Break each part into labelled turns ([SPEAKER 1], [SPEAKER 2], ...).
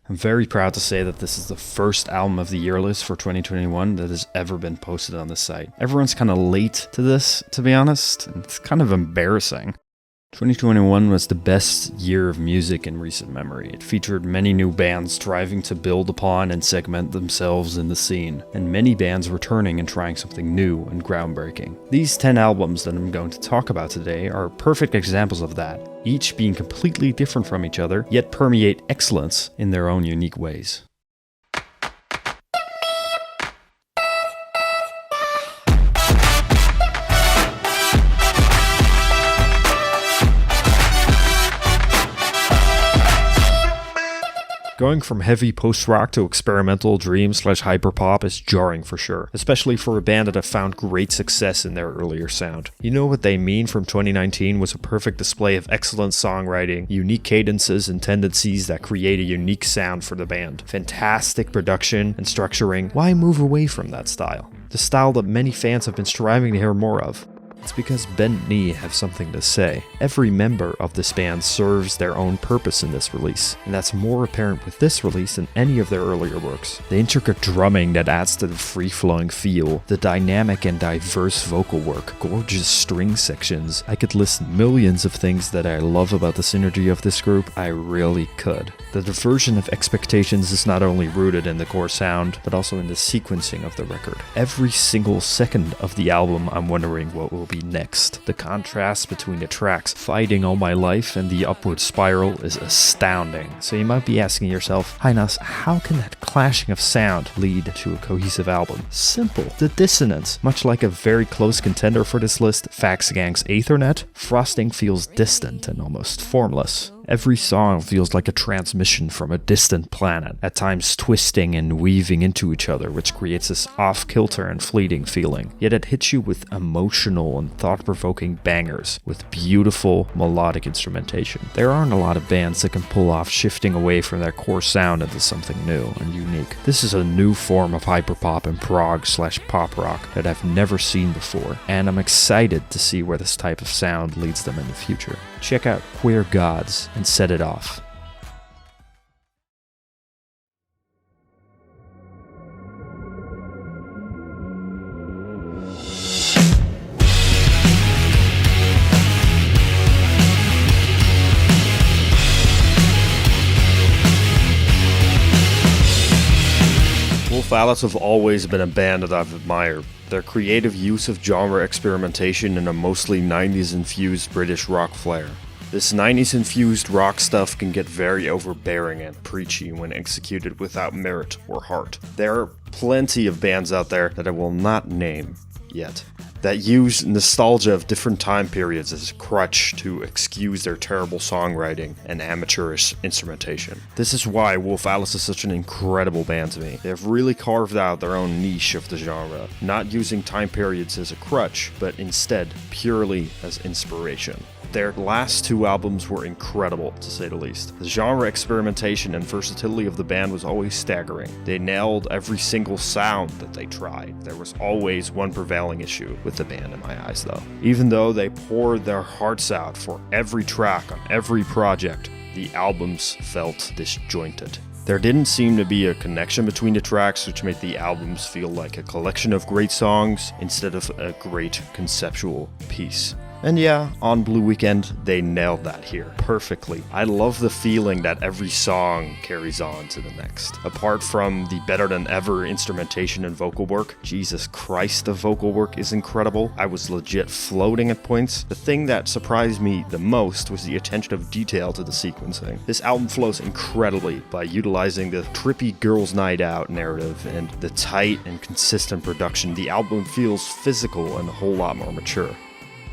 [SPEAKER 1] I'm very proud to say that this is the first album of the year list for 2021 that has ever been posted on this site. Everyone's kind of late to this, to be honest, and it's kind of embarrassing. 2021 was the best year of music in recent memory. It featured many new bands striving to build upon and segment themselves in the scene, and many bands returning and trying something new and groundbreaking. These 10 albums that I'm going to talk about today are perfect examples of that, each being completely different from each other, yet permeate excellence in their own unique ways. Going from heavy post-rock to experimental dream/hyperpop is jarring for sure, especially for a band that have found great success in their earlier sound. You Know What They Mean from 2019 was a perfect display of excellent songwriting, unique cadences and tendencies that create a unique sound for the band. Fantastic production and structuring. Why move away from that style? The style that many fans have been striving to hear more of. It's because Bent Knee have something to say. Every member of this band serves their own purpose in this release, and that's more apparent with this release than any of their earlier works. The intricate drumming that adds to the free-flowing feel, the dynamic and diverse vocal work, gorgeous string sections. I could list millions of things that I love about the synergy of this group. I really could. The diversion of expectations is not only rooted in the core sound, but also in the sequencing of the record. Every single second of the album, I'm wondering what will be next. The contrast between the tracks Fighting All My Life and the Upward Spiral is astounding. So you might be asking yourself, Heinas, how can that clashing of sound lead to a cohesive album? Simple. The dissonance. Much like a very close contender for this list, Fax Gang's Aethernet, Frosting feels distant and almost formless. Every song feels like a transmission from a distant planet, at times twisting and weaving into each other, which creates this off-kilter and fleeting feeling. Yet it hits you with emotional and thought-provoking bangers, with beautiful melodic instrumentation. There aren't a lot of bands that can pull off shifting away from their core sound into something new and unique. This is a new form of hyperpop and prog/pop rock that I've never seen before, and I'm excited to see where this type of sound leads them in the future. Check out Queer Gods and Set It Off. Wolf Alice have always been a band that I've admired. Their creative use of genre experimentation in a mostly 90s infused British rock flair. This 90s infused rock stuff can get very overbearing and preachy when executed without merit or heart. There are plenty of bands out there that I will not name yet, that use nostalgia of different time periods as a crutch to excuse their terrible songwriting and amateurish instrumentation. This is why Wolf Alice is such an incredible band to me. They have really carved out their own niche of the genre, not using time periods as a crutch, but instead purely as inspiration. Their last two albums were incredible, to say the least. The genre experimentation and versatility of the band was always staggering. They nailed every single sound that they tried. There was always one prevailing issue with the band in my eyes, though. Even though they poured their hearts out for every track on every project, the albums felt disjointed. There didn't seem to be a connection between the tracks, which made the albums feel like a collection of great songs instead of a great conceptual piece. And yeah, on Blue Weekend, they nailed that here perfectly. I love the feeling that every song carries on to the next. Apart from the better than ever instrumentation and vocal work, Jesus Christ, the vocal work is incredible. I was legit floating at points. The thing that surprised me the most was the attention of detail to the sequencing. This album flows incredibly by utilizing the trippy girls' night out narrative and the tight and consistent production. The album feels physical and a whole lot more mature.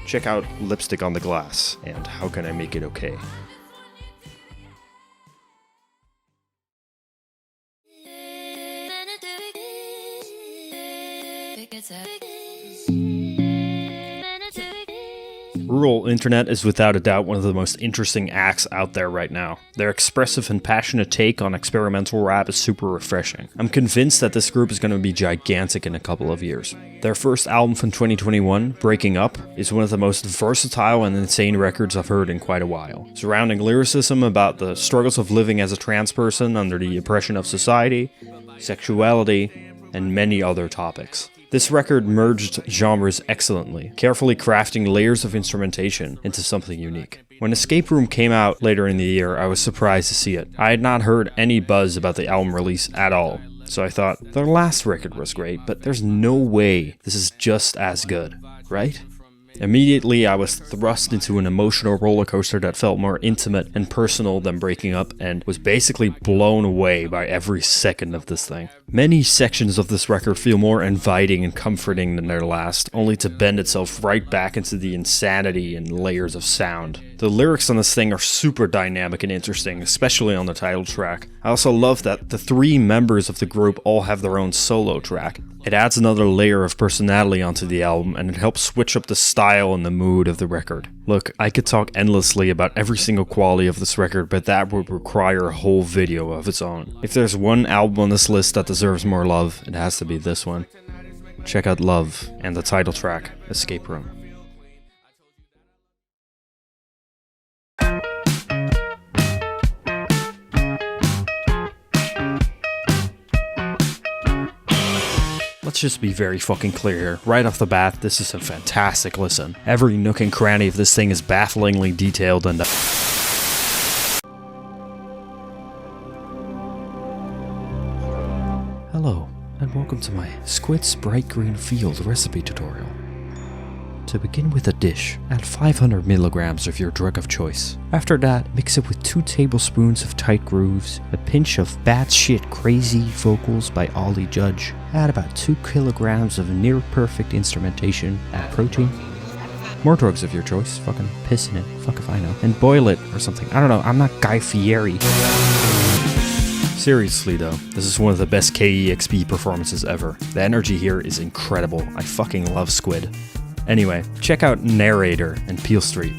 [SPEAKER 1] Check out Lipstick on the Glass and How Can I Make It Okay? Rural Internet is without a doubt one of the most interesting acts out there right now. Their expressive and passionate take on experimental rap is super refreshing. I'm convinced that this group is going to be gigantic in a couple of years. Their first album from 2021, Breaking Up, is one of the most versatile and insane records I've heard in quite a while. Surrounding lyricism about the struggles of living as a trans person under the oppression of society, sexuality, and many other topics. This record merged genres excellently, carefully crafting layers of instrumentation into something unique. When Escape Room came out later in the year, I was surprised to see it. I had not heard any buzz about the album release at all, so I thought, their last record was great, but there's no way this is just as good, right? Immediately, I was thrust into an emotional roller coaster that felt more intimate and personal than Breaking Up, and was basically blown away by every second of this thing. Many sections of this record feel more inviting and comforting than their last, only to bend itself right back into the insanity and layers of sound. The lyrics on this thing are super dynamic and interesting, especially on the title track. I also love that the three members of the group all have their own solo track. It adds another layer of personality onto the album, and it helps switch up the style and the mood of the record. Look, I could talk endlessly about every single quality of this record, but that would require a whole video of its own. If there's one album on this list that deserves more love, it has to be this one. Check out Love and the title track, Escape Room. Let's just be very fucking clear here. Right off the bat, this is a fantastic listen. Every nook and cranny of this thing is bafflingly detailed and Hello, and welcome to my Squid's Bright Green Field recipe tutorial. To begin with a dish, add 500 milligrams of your drug of choice. After that, mix it with 2 tablespoons of tight grooves, a pinch of batshit crazy vocals by Ollie Judge, add about 2 kilograms of near perfect instrumentation, add protein, more drugs of your choice, fucking piss in it, fuck if I know, and boil it or something. I don't know, I'm not Guy Fieri. Seriously though, this is one of the best KEXP performances ever. The energy here is incredible. I fucking love Squid. Anyway, check out Narrator and Peel Street.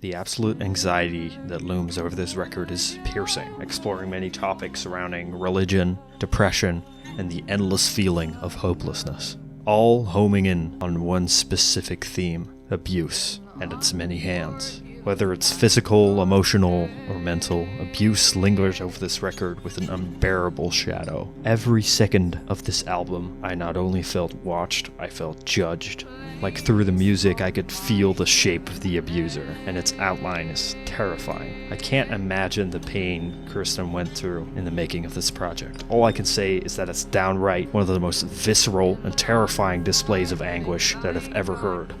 [SPEAKER 1] The absolute anxiety that looms over this record is piercing, exploring many topics surrounding religion, depression, and the endless feeling of hopelessness, all homing in on one specific theme: abuse and its many hands. Whether it's physical, emotional, or mental, abuse lingers over this record with an unbearable shadow. Every second of this album, I not only felt watched, I felt judged. Like through the music, I could feel the shape of the abuser, and its outline is terrifying. I can't imagine the pain Kirsten went through in the making of this project. All I can say is that it's downright one of the most visceral and terrifying displays of anguish that I've ever heard.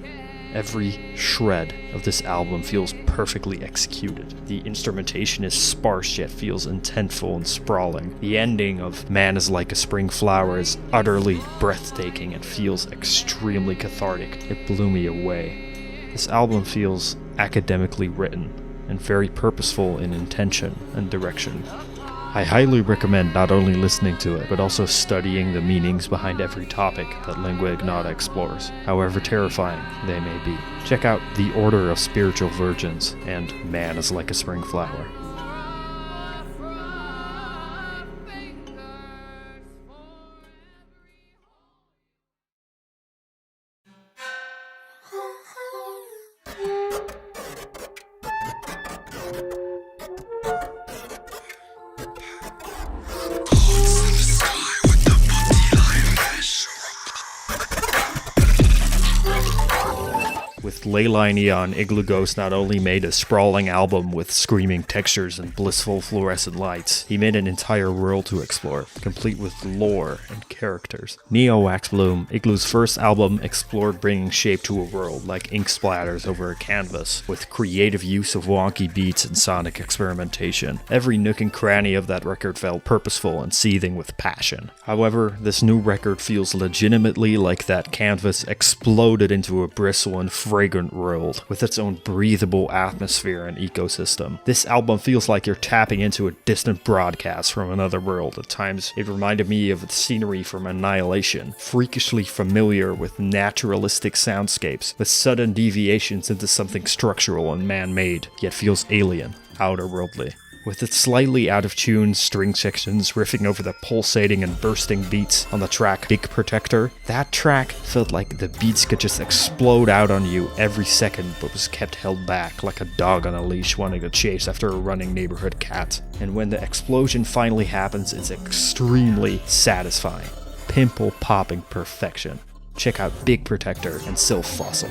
[SPEAKER 1] Every shred of this album feels perfectly executed. The instrumentation is sparse yet feels intentful and sprawling. The ending of Man is Like a Spring Flower is utterly breathtaking and feels extremely cathartic. It blew me away. This album feels academically written and very purposeful in intention and direction. I highly recommend not only listening to it, but also studying the meanings behind every topic that Lingua Ignota explores, however terrifying they may be. Check out The Order of Spiritual Virgins and Man is Like a Spring Flower. With Leyline Eon, Igloo Ghost not only made a sprawling album with screaming textures and blissful fluorescent lights, he made an entire world to explore, complete with lore and characters. Neo Wax Bloom, Igloo's first album, explored bringing shape to a world like ink splatters over a canvas, with creative use of wonky beats and sonic experimentation. Every nook and cranny of that record felt purposeful and seething with passion. However, this new record feels legitimately like that canvas exploded into a bristle and fragrant world, with its own breathable atmosphere and ecosystem. This album feels like you're tapping into a distant broadcast from another world. At times, it reminded me of the scenery from Annihilation, freakishly familiar with naturalistic soundscapes, with sudden deviations into something structural and man-made, yet feels alien, outer-worldly. With its slightly out-of-tune string sections riffing over the pulsating and bursting beats on the track Big Protector, that track felt like the beats could just explode out on you every second but was kept held back like a dog on a leash wanting to chase after a running neighborhood cat. And when the explosion finally happens, it's extremely satisfying. Pimple-popping perfection. Check out Big Protector and Sylph Fossil.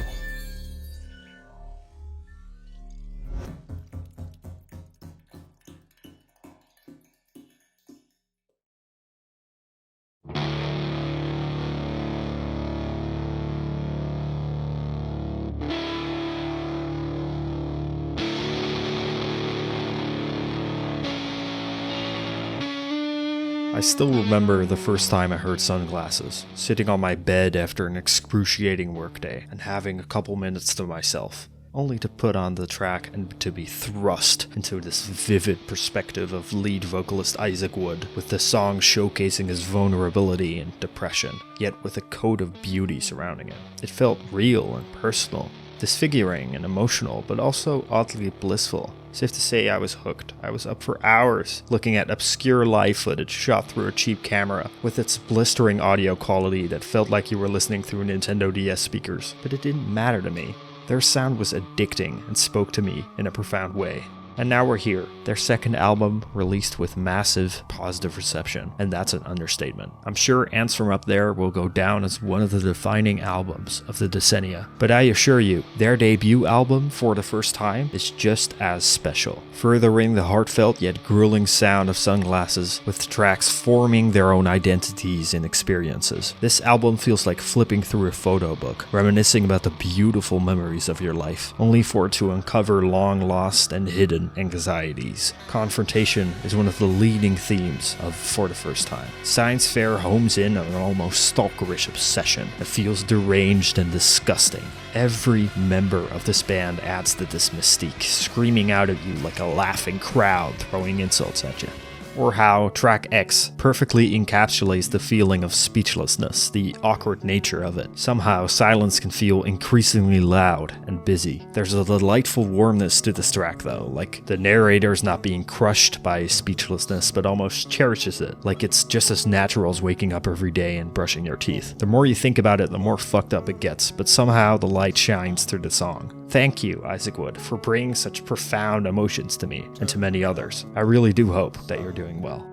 [SPEAKER 1] I still remember the first time I heard Sunglasses, sitting on my bed after an excruciating workday and having a couple minutes to myself, only to put on the track and to be thrust into this vivid perspective of lead vocalist Isaac Wood, with the song showcasing his vulnerability and depression, yet with a coat of beauty surrounding it. It felt real and personal, disfiguring and emotional, but also oddly blissful. Safe to say I was hooked. I was up for hours looking at obscure live footage shot through a cheap camera, with its blistering audio quality that felt like you were listening through Nintendo DS speakers, but it didn't matter to me. Their sound was addicting and spoke to me in a profound way. And now we're here, their second album released with massive positive reception, and that's an understatement. I'm sure Ants from Up There will go down as one of the defining albums of the decennia, but I assure you, their debut album for the first time is just as special, furthering the heartfelt yet grueling sound of Sunglasses, with tracks forming their own identities and experiences. This album feels like flipping through a photo book, reminiscing about the beautiful memories of your life, only for it to uncover long lost and hidden anxieties. Confrontation is one of the leading themes of For the First Time. Science Fair homes in on an almost stalkerish obsession that feels deranged and disgusting. Every member of this band adds to this mystique, screaming out at you like a laughing crowd throwing insults at you. Or how track X perfectly encapsulates the feeling of speechlessness, the awkward nature of it. Somehow, silence can feel increasingly loud and busy. There's a delightful warmness to this track though, like the narrator's not being crushed by speechlessness, but almost cherishes it, like it's just as natural as waking up every day and brushing your teeth. The more you think about it, the more fucked up it gets, but somehow the light shines through the song. Thank you, Isaac Wood, for bringing such profound emotions to me and to many others. I really do hope that you're doing well.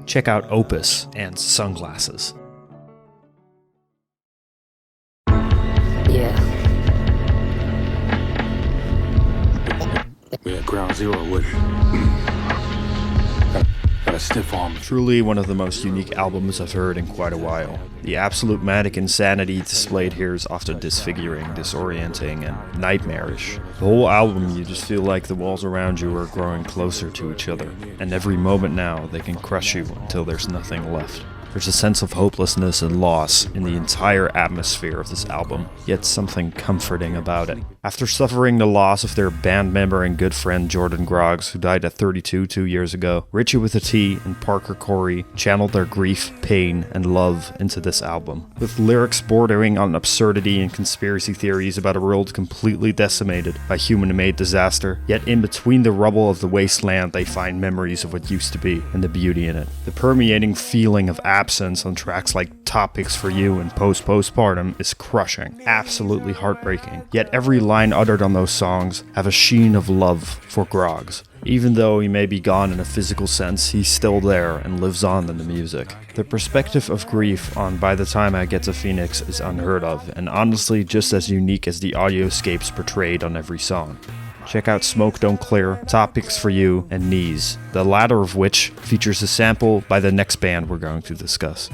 [SPEAKER 1] Check out Opus and Sunglasses.
[SPEAKER 2] Yeah.
[SPEAKER 3] We're at ground zero, Wood. Got a stiff arm.
[SPEAKER 1] Truly one of the most unique albums I've heard in quite a while. The absolute manic insanity displayed here is often disfiguring, disorienting, and nightmarish. The whole album, you just feel like the walls around you are growing closer to each other, and every moment now they can crush you until there's nothing left. There's a sense of hopelessness and loss in the entire atmosphere of this album, yet something comforting about it. After suffering the loss of their band member and good friend Jordan Groggs, who died at 32 2 years ago, Richie with a T and Parker Corey channeled their grief, pain, and love into this album. With lyrics bordering on absurdity and conspiracy theories about a world completely decimated by human-made disaster, yet in between the rubble of the wasteland they find memories of what used to be and the beauty in it. The permeating feeling of absence on tracks like Topics for You and Postpartum is crushing, absolutely heartbreaking. Yet every line uttered on those songs have a sheen of love for Groggs. Even though he may be gone in a physical sense, he's still there and lives on in the music. The perspective of grief on By the Time I Get to Phoenix is unheard of, and honestly just as unique as the audioscapes portrayed on every song. Check out Smoke Don't Clear, Topics for You, and Knees, the latter of which features a sample by the next band we're going to discuss.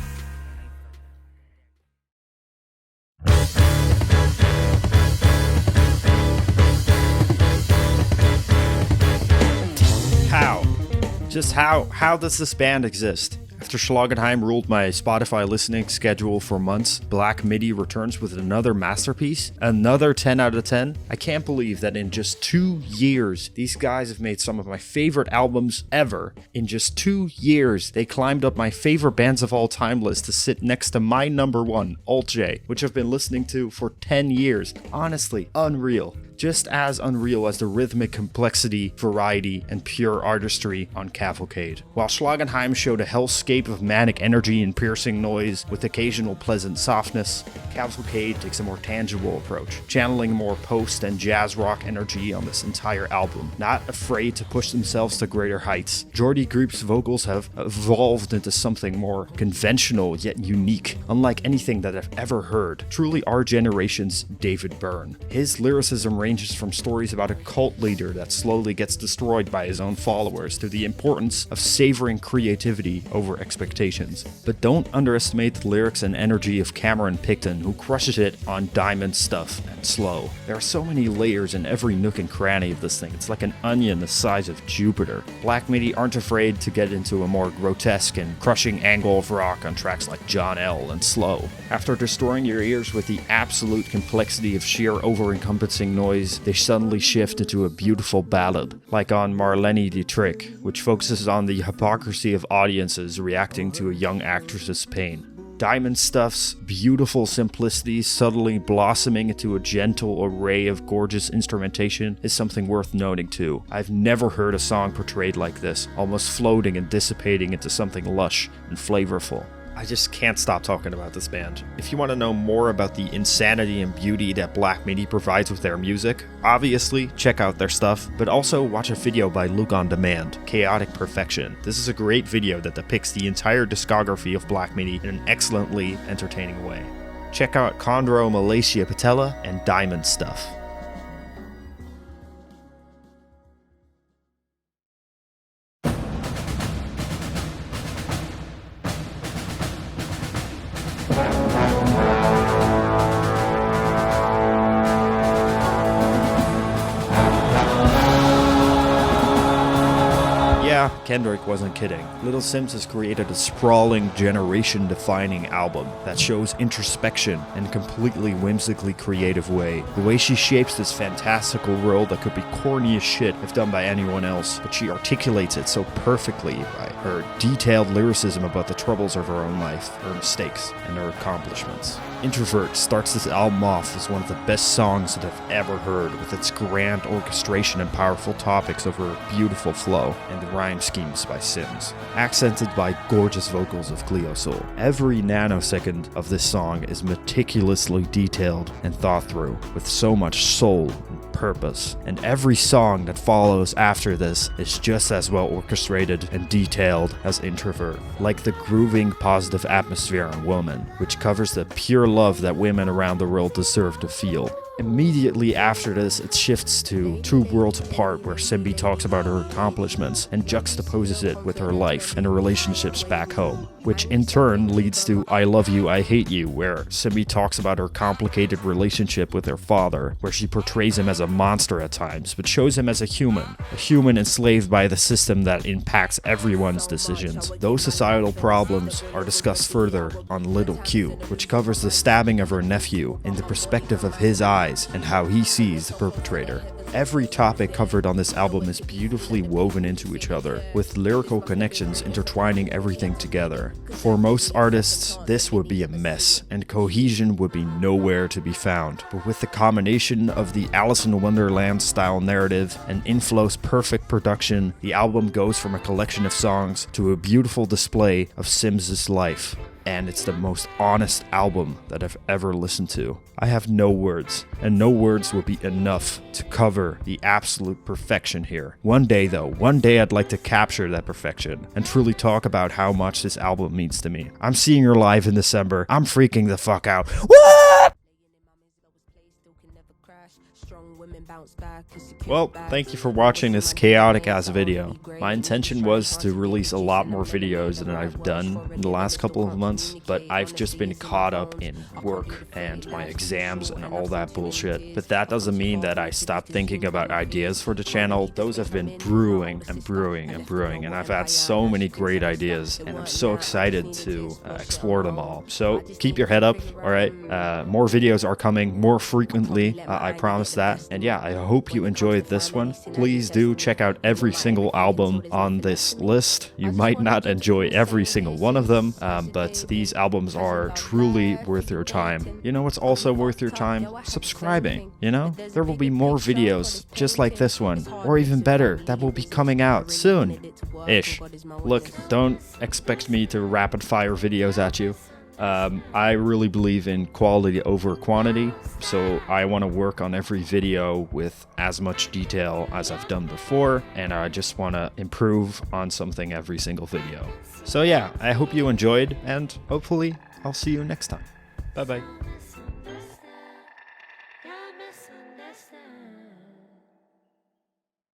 [SPEAKER 1] How does this band exist? After Schlagenheim ruled my Spotify listening schedule for months, Black Midi returns with another masterpiece, another 10 out of 10. I can't believe that in just 2 years, these guys have made some of my favorite albums ever. In just 2 years, they climbed up my favorite bands of all time list to sit next to my number one, Alt J, which I've been listening to for 10 years. Honestly, unreal. Just as unreal as the rhythmic complexity, variety, and pure artistry on Cavalcade. While Schlagenheim showed a hellscape of manic energy and piercing noise with occasional pleasant softness, Cavalcade takes a more tangible approach, channeling more post and jazz rock energy on this entire album. Not afraid to push themselves to greater heights, Jordy Group's vocals have evolved into something more conventional yet unique, unlike anything that I've ever heard. Truly our generation's David Byrne. His lyricism ranges from stories about a cult leader that slowly gets destroyed by his own followers to the importance of savoring creativity over expectations. But don't underestimate the lyrics and energy of Cameron Picton, who crushes it on Diamond Stuff and Slow. There are so many layers in every nook and cranny of this thing. It's like an onion the size of Jupiter. Black Midi aren't afraid to get into a more grotesque and crushing angle of rock on tracks like John L. and Slow. After destroying your ears with the absolute complexity of sheer over-encompassing noise, they suddenly shift into a beautiful ballad, like on Marlene Dietrich, which focuses on the hypocrisy of audiences reacting to a young actress's pain. Diamond Stuff's beautiful simplicity subtly blossoming into a gentle array of gorgeous instrumentation is something worth noting too. I've never heard a song portrayed like this, almost floating and dissipating into something lush and flavorful. I just can't stop talking about this band. If you want to know more about the insanity and beauty that Black Midi provides with their music, obviously check out their stuff, but also watch a video by Luke on Demand, Chaotic Perfection. This is a great video that depicts the entire discography of Black Midi in an excellently entertaining way. Check out Condro Malaysia Patella and Diamond Stuff. Yeah, Kendrick wasn't kidding. Little Simz has created a sprawling, generation-defining album that shows introspection in a completely whimsically creative way. The way she shapes this fantastical world that could be corny as shit if done by anyone else, but she articulates it so perfectly by her detailed lyricism about the troubles of her own life, her mistakes, and her accomplishments. Introvert starts this album off as one of the best songs that I've ever heard, with its grand orchestration and powerful topics over a beautiful flow, and the rhyme schemes by Simz, accented by gorgeous vocals of Cleo Sol. Every nanosecond of this song is meticulously detailed and thought through, with so much soul and purpose, and every song that follows after this is just as well orchestrated and detailed as Introvert, like the grooving positive atmosphere on Woman, which covers the pure love that women around the world deserve to feel. Immediately after this, it shifts to Two Worlds Apart, where Simbi talks about her accomplishments and juxtaposes it with her life and her relationships back home, which in turn leads to I Love You, I Hate You, where Simbi talks about her complicated relationship with her father, where she portrays him as a monster at times, but shows him as a human enslaved by the system that impacts everyone's decisions. Those societal problems are discussed further on Little Q, which covers the stabbing of her nephew in the perspective of his eyes eyes and how he sees the perpetrator. Every topic covered on this album is beautifully woven into each other, with lyrical connections intertwining everything together. For most artists, this would be a mess, and cohesion would be nowhere to be found. But with the combination of the Alice in Wonderland style narrative and Inflow's perfect production, the album goes from a collection of songs to a beautiful display of Simz' life. And it's the most honest album that I've ever listened to. I have no words, and no words would be enough to cover the absolute perfection here. One day I'd like to capture that perfection and truly talk about how much this album means to me. I'm seeing her live in December. I'm freaking the fuck out. What? Well, thank you for watching this chaotic ass video. My intention was to release a lot more videos than I've done in the last couple of months, but I've just been caught up in work and my exams and all that bullshit. But that doesn't mean that I stopped thinking about ideas for the channel. Those have been brewing and brewing and brewing, and I've had so many great ideas, and I'm so excited to explore them all. So keep your head up, alright? More videos are coming more frequently, I promise that. And yeah, I hope you enjoyed this one. Please do check out every single album on this list. You might not enjoy every single one of them, but these albums are truly worth your time. You know what's also worth your time? Subscribing, you know? There will be more videos just like this one, or even better, that will be coming out soon-ish. Look, don't expect me to rapid fire videos at you. I really believe in quality over quantity, so I want to work on every video with as much detail as I've done before, and I just want to improve on something every single video. So yeah, I hope you enjoyed, and hopefully I'll see you next time. Bye bye.